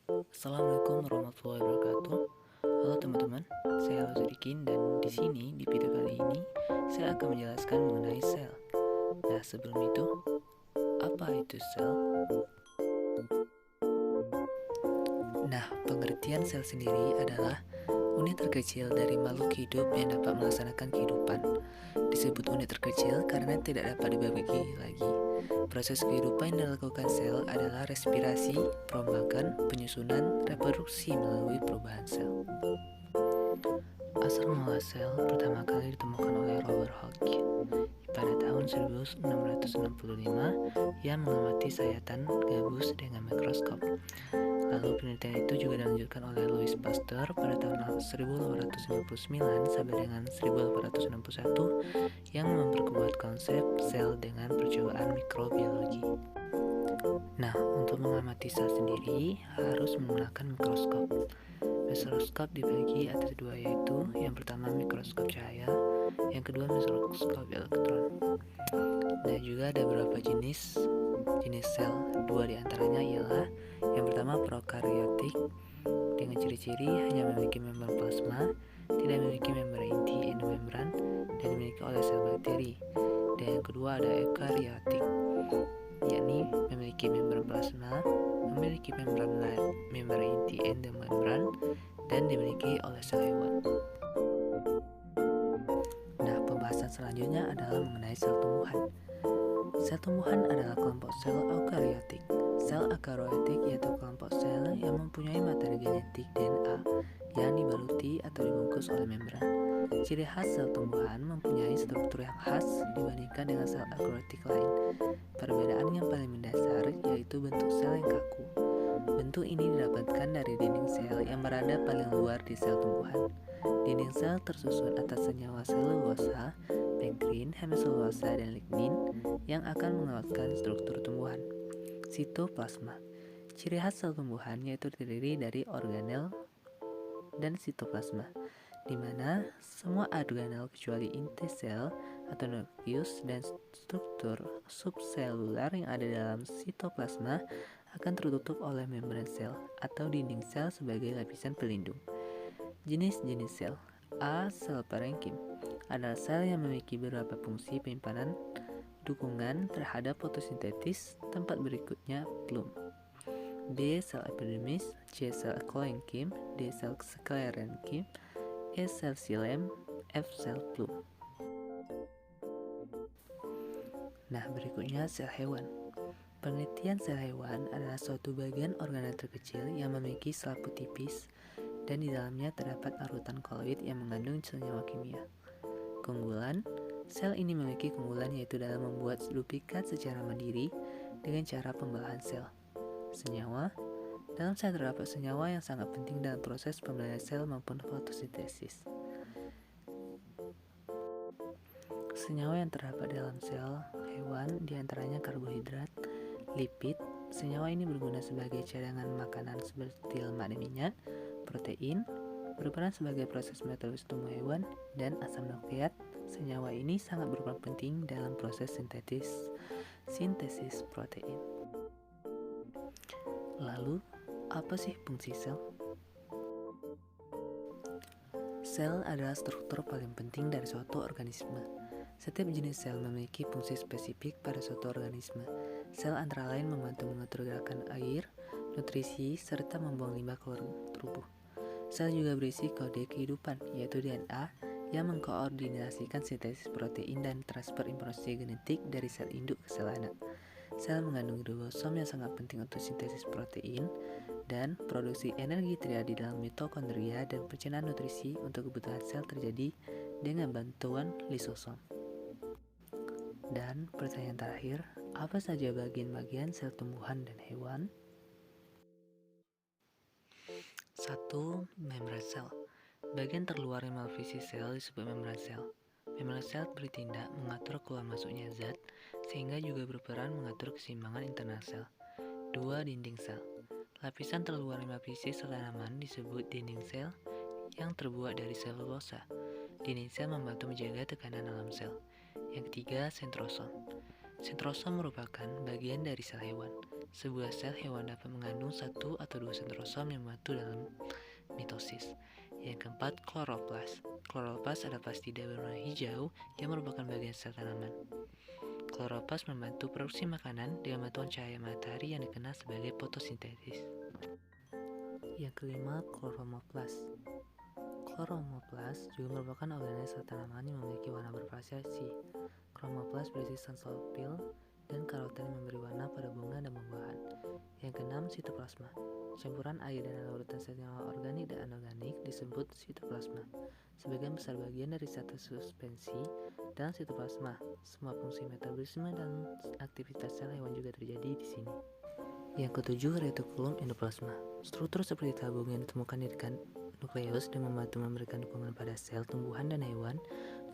Assalamualaikum warahmatullahi wabarakatuh. Halo teman-teman, saya Sodikin dan di sini di video kali ini saya akan menjelaskan mengenai sel. Nah, sebelum itu, apa itu sel? Nah, pengertian sel sendiri adalah unit terkecil dari makhluk hidup yang dapat melaksanakan kehidupan. Disebut unit terkecil karena tidak dapat dibagi lagi. Proses kehidupan yang dilakukan sel adalah respirasi, perombakan, penyusunan, reproduksi melalui perubahan sel. Asal mula sel pertama kali ditemukan oleh Robert Hooke pada tahun 1665 yang mengamati sayatan gabus dengan mikroskop. Lalu penelitian itu juga dilanjutkan oleh Louis Pasteur pada tahun 1859 sampai dengan 1861 yang memperkuat konsep sel dengan percobaan mikrobiologi. Nah, untuk mengamati sel sendiri harus menggunakan mikroskop. Mikroskop dibagi atas dua, yaitu yang pertama mikroskop cahaya, yang kedua mikroskop elektron. Dan juga ada beberapa jenis sel. Dua diantaranya ialah yang pertama prokaryotik dengan ciri-ciri hanya memiliki membran plasma, tidak memiliki membran inti endomembran, dan dimiliki oleh sel bakteri. Dan yang kedua ada eukaryotik, yakni memiliki membran plasma, memiliki membran inti endomembran, dan dimiliki oleh sel hewan. Nah, pembahasan selanjutnya adalah mengenai sel tumbuhan. Sel tumbuhan adalah kelompok sel eukaryotik. Sel eukaryotik yaitu kelompok sel yang mempunyai materi genetik DNA yang dibaluti atau dibungkus oleh membran. Ciri khas sel tumbuhan mempunyai struktur yang khas dibandingkan dengan sel eukaryotik lain. Perbedaan yang paling mendasar yaitu bentuk sel yang kaku. Bentuk ini didapatkan dari dinding sel yang berada paling luar di sel tumbuhan. Dinding sel tersusun atas senyawa selulosa, pektin, hemiselulosa, dan lignin yang akan menguatkan struktur tumbuhan. Sitoplasma. Ciri khas sel tumbuhan yaitu terdiri dari organel dan sitoplasma, di mana semua organel kecuali inti sel atau nukleus dan struktur subselular yang ada dalam sitoplasma akan tertutup oleh membran sel atau dinding sel sebagai lapisan pelindung. Jenis-jenis sel. A. Sel parenkim adalah sel yang memiliki beberapa fungsi penyimpanan dukungan terhadap fotosintesis. Tempat berikutnya plum. B. Sel epidermis. C. Sel koenkim. D. Sel sklerenkim. E. Sel xilem. F. Sel plum. Nah, berikutnya sel hewan. Penelitian sel hewan adalah suatu bagian organel terkecil yang memiliki selaput tipis dan di dalamnya terdapat larutan koloid yang mengandung senyawa kimia. Keunggulan, sel ini memiliki keunggulan yaitu dalam membuat duplikat secara mandiri dengan cara pembelahan sel. Senyawa, dalam sel terdapat senyawa yang sangat penting dalam proses pembelahan sel maupun fotosintesis. Senyawa yang terdapat dalam sel hewan diantaranya karbohidrat, lipid. Senyawa ini berguna sebagai cadangan makanan seperti lemak dan minyak, protein, berperan sebagai proses metabolisme tumbuh hewan, dan asam nukleat. Senyawa ini sangat berperan penting dalam proses sintesis protein. Lalu, apa sih fungsi sel? Sel adalah struktur paling penting dari suatu organisme. Setiap jenis sel memiliki fungsi spesifik pada suatu organisme. Sel antara lain membantu mengatur gerakan air, nutrisi, serta membuang limbah keluar tubuh. Sel juga berisi kode kehidupan, yaitu DNA, yang mengkoordinasikan sintesis protein dan transfer informasi genetik dari sel induk ke sel anak. Sel mengandung ribosom yang sangat penting untuk sintesis protein, dan produksi energi terjadi dalam mitokondria dan pencernaan nutrisi untuk kebutuhan sel terjadi dengan bantuan lisosom. Dan pertanyaan terakhir, apa saja bagian-bagian sel tumbuhan dan hewan? 1. Membran sel. Bagian terluar yang melapisi sel disebut membran sel. Membran sel bertindak mengatur keluar masuknya zat, sehingga juga berperan mengatur keseimbangan internal sel. 2. Dinding sel. Lapisan terluar yang melapisi sel tanaman disebut dinding sel yang terbuat dari selulosa. Dinding sel membantu menjaga tekanan dalam sel. Yang ketiga, sentrosom. Sentrosom merupakan bagian dari sel hewan. Sebuah sel hewan dapat mengandung satu atau dua sentrosom yang membantu dalam mitosis. Yang keempat, kloroplas. Kloroplas adalah plastida berwarna hijau yang merupakan bagian sel tanaman. Kloroplas membantu produksi makanan dengan bantuan cahaya matahari yang dikenal sebagai fotosintesis. Yang kelima, kloromoplas. Kloromoplas juga merupakan organel sel tanaman yang memiliki warna bervariasi. Kloromoplas berisi sanslopil dan karoten yang memberi warna pada bunga dan buah-buahan. Yang keenam, sitoplasma. Campuran air dan larutan sel senyawa organik dan anorganik disebut sitoplasma. Sebagian besar bagian dari satu suspensi dalam sitoplasma. Semua fungsi metabolisme dan aktivitas sel hewan juga terjadi di sini. Yang ketujuh, retikulum endoplasma. Struktur seperti tabung yang ditemukan di dekat nukleus dan membantu memberikan dukungan pada sel tumbuhan dan hewan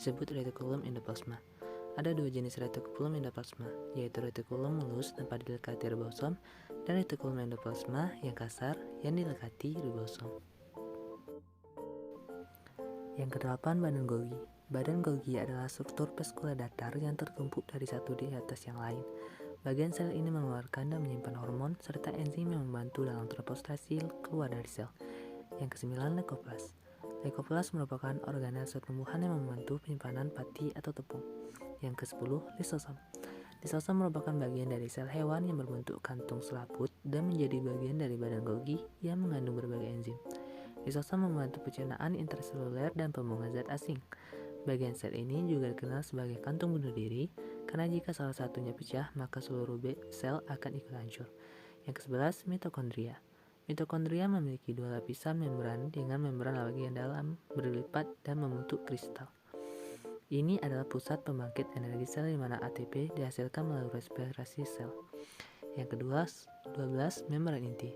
disebut retikulum endoplasma. Ada dua jenis retikulum endoplasma, yaitu retikulum mulus tanpa dilekati ribosom dan retikulum endoplasma yang kasar yang dilekati ribosom. Yang kedelapan, badan Golgi. Badan Golgi adalah struktur vaskular datar yang tertumpuk dari satu di atas yang lain. Bagian sel ini mengeluarkan dan menyimpan hormon serta enzim yang membantu dalam transportasi keluar dari sel. Yang kesembilan, leukoplas. Leukoplas merupakan organel sel tumbuhan yang membantu penyimpanan pati atau tepung. Yang ke-10, lisosom. Lisosom merupakan bagian dari sel hewan yang berbentuk kantung selaput dan menjadi bagian dari badan Golgi yang mengandung berbagai enzim. Lisosom membantu pencernaan intraseluler dan pembuangan zat asing. Bagian sel ini juga dikenal sebagai kantung bunuh diri, karena jika salah satunya pecah, maka seluruh sel akan ikut hancur. Yang ke-11, mitokondria. Mitokondria memiliki dua lapisan membran dengan membran bagian dalam berlipat dan membentuk kristal. Ini adalah pusat pembangkit energi sel di mana ATP dihasilkan melalui respirasi sel. Yang ke-12, membran inti.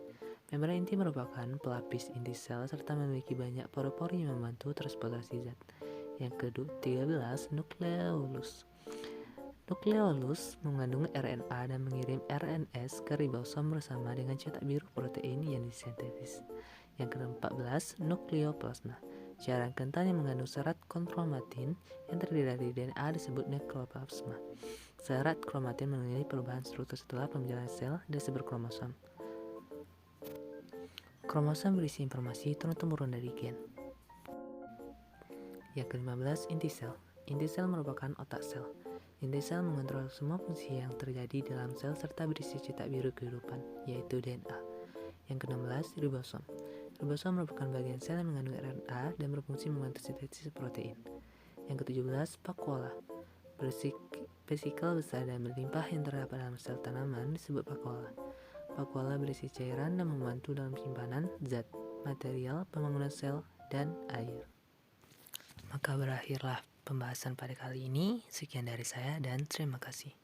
Membran inti merupakan pelapis inti sel serta memiliki banyak pori-pori yang membantu transportasi zat. Yang ke-13, nukleolus. Nukleolus mengandung RNA dan mengirim RNS ke ribosom bersama dengan cetak biru protein yang disintetis. Yang ke-14, nukleoplasma. Cairan kental yang mengandung serat kromatin yang terdiri dari DNA disebut nukleoplasma. Serat kromatin mengenai perubahan struktur setelah pembentukan sel dan berkromosom. Kromosom berisi informasi turun-temurun dari gen. Yang ke-15, inti sel. Inti sel merupakan otak sel. Inti sel mengontrol semua fungsi yang terjadi dalam sel serta berisi cetak biru kehidupan, yaitu DNA. Yang ke-16, ribosom. Ribosom merupakan bagian sel yang mengandung RNA dan berfungsi membantu sintesis protein. Yang ke-17, vakuola. Vesikel besar dan berlimpah yang terdapat dalam sel tanaman disebut vakuola. Vakuola berisi cairan dan membantu dalam penyimpanan zat, material, pembangunan sel, dan air. Maka berakhirlah pembahasan pada kali ini. Sekian dari saya dan terima kasih.